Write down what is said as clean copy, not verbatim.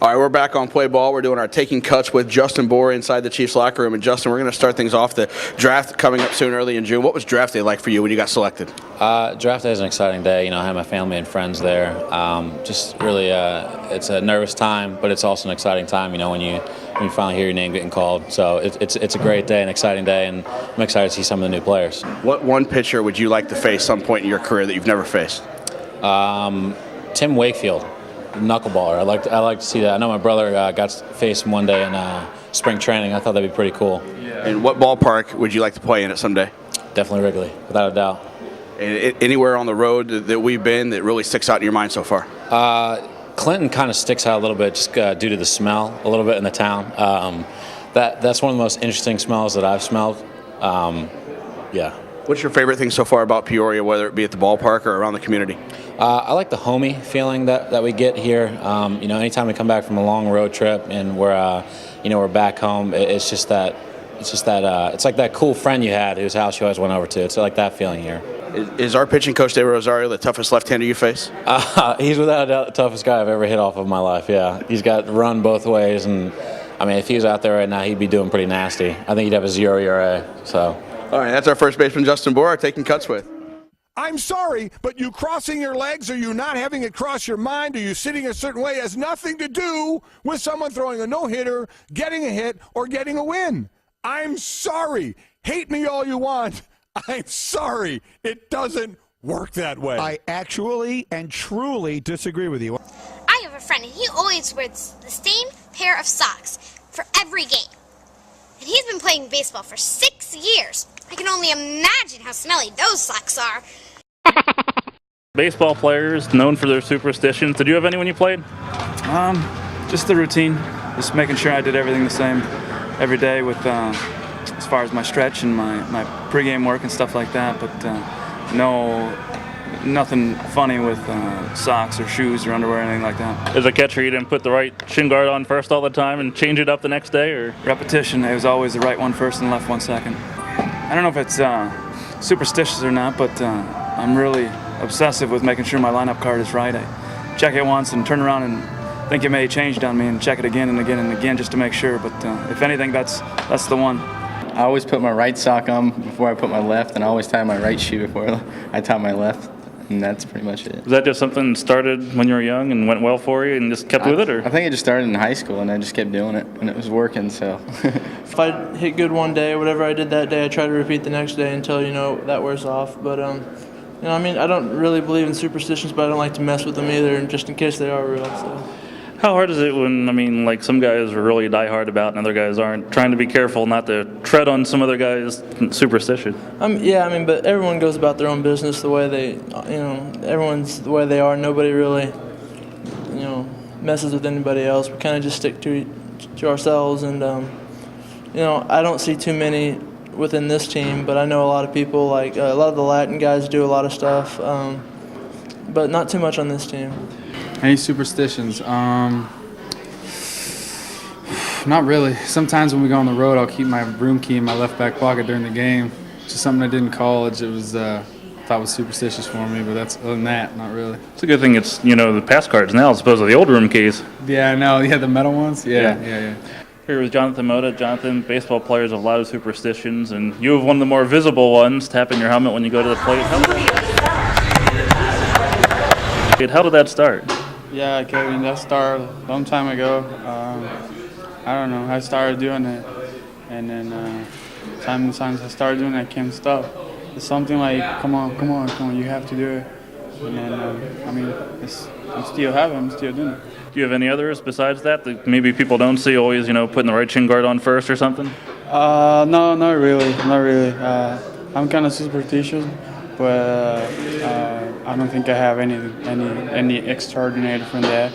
All right, we're back on Play Ball. We're doing our Taking Cuts with Justin Bour inside the Chiefs locker room. And Justin, we're going to start things off. The draft coming up soon, early in June. What was draft day like for you when you got selected? Draft day is an exciting day. You know, I have my family and friends there. Just really, it's a nervous time, but it's also an exciting time. You know, when you finally hear your name getting called. So it's a great day, an exciting day, and I'm excited to see some of the new players. What one pitcher would you like to face some point in your career that you've never faced? Tim Wakefield, knuckleballer. I like to see that. I know my brother got to face him one day in spring training. I thought that'd be pretty cool. Yeah. And what ballpark would you like to play in it someday? Definitely Wrigley, without a doubt. And anywhere on the road that we've been that really sticks out in your mind so far? Clinton kind of sticks out a little bit just due to the smell a little bit in the town. That's one of the most interesting smells that I've smelled. Yeah. What's your favorite thing so far about Peoria, whether it be at the ballpark or around the community? I like the homey feeling that we get here. You know, anytime we come back from a long road trip and we're back home, it's like that cool friend you had whose house you always went over to. It's like that feeling here. Is our pitching coach, David Rosario, the toughest left-hander you face? He's without a doubt the toughest guy I've ever hit off of in my life, yeah. He's got run both ways, and, I mean, if he was out there right now, he'd be doing pretty nasty. I think he'd have a 0 ERA, so. All right, that's our first baseman, Justin Bour, Taking Cuts with. I'm sorry, but you crossing your legs or you not having it cross your mind or you sitting a certain way has nothing to do with someone throwing a no-hitter, getting a hit, or getting a win. I'm sorry. Hate me all you want. I'm sorry. It doesn't work that way. I actually and truly disagree with you. I have a friend, and he always wears the same pair of socks for every game. And he's been playing baseball for 6 years. I can only imagine how smelly those socks are. Baseball players known for their superstitions. Did you have any when you played? Just the routine. Just making sure I did everything the same every day with as far as my stretch and my pregame work and stuff like that. But nothing funny with socks or shoes or underwear or anything like that. As a catcher, you didn't put the right shin guard on first all the time and change it up the next day, or? Repetition. It was always the right one first and left one second. I don't know if it's superstitious or not, but I'm really obsessive with making sure my lineup card is right. I check it once and turn around and think it may have changed on me and check it again and again and again just to make sure. But if anything, that's the one. I always put my right sock on before I put my left, and I always tie my right shoe before I tie my left, and that's pretty much it. Was that just something that started when you were young and went well for you and just kept with it? Or? I think it just started in high school, and I just kept doing it, and it was working, so. If I hit good one day, whatever I did that day, I try to repeat the next day until, that wears off. But, I mean, I don't really believe in superstitions, but I don't like to mess with them either, just in case they are real, so. How hard is it when, like some guys are really diehard about and other guys aren't, trying to be careful not to tread on some other guys' superstition? Yeah, I mean, but everyone goes about their own business the way they, everyone's the way they are. Nobody really, messes with anybody else. We kind of just stick to ourselves, and, I don't see too many within this team, but I know a lot of people, like a lot of the Latin guys do a lot of stuff, but not too much on this team. Any superstitions? Not really. Sometimes when we go on the road, I'll keep my room key in my left back pocket during the game. Just something I did in college. It was thought was superstitious for me, but that's other than that, not really. It's a good thing it's the pass cards now as opposed to the old room keys. Yeah, I know. Yeah, the metal ones. Yeah. Here with Jonathan Mota. Jonathan, baseball players have a lot of superstitions, and you have one of the more visible ones, tapping your helmet when you go to the plate. How did that start? Yeah, Kevin, that started a long time ago. I don't know, I started doing it, and then sometimes I started doing it, I can't stop. It's something like, come on, you have to do it. And then, I'm still having it, I'm still doing it. Do you have any others besides that maybe people don't see, always, putting the right shin guard on first or something? No, not really. I'm kind of superstitious, but I don't think I have any extraordinary from that.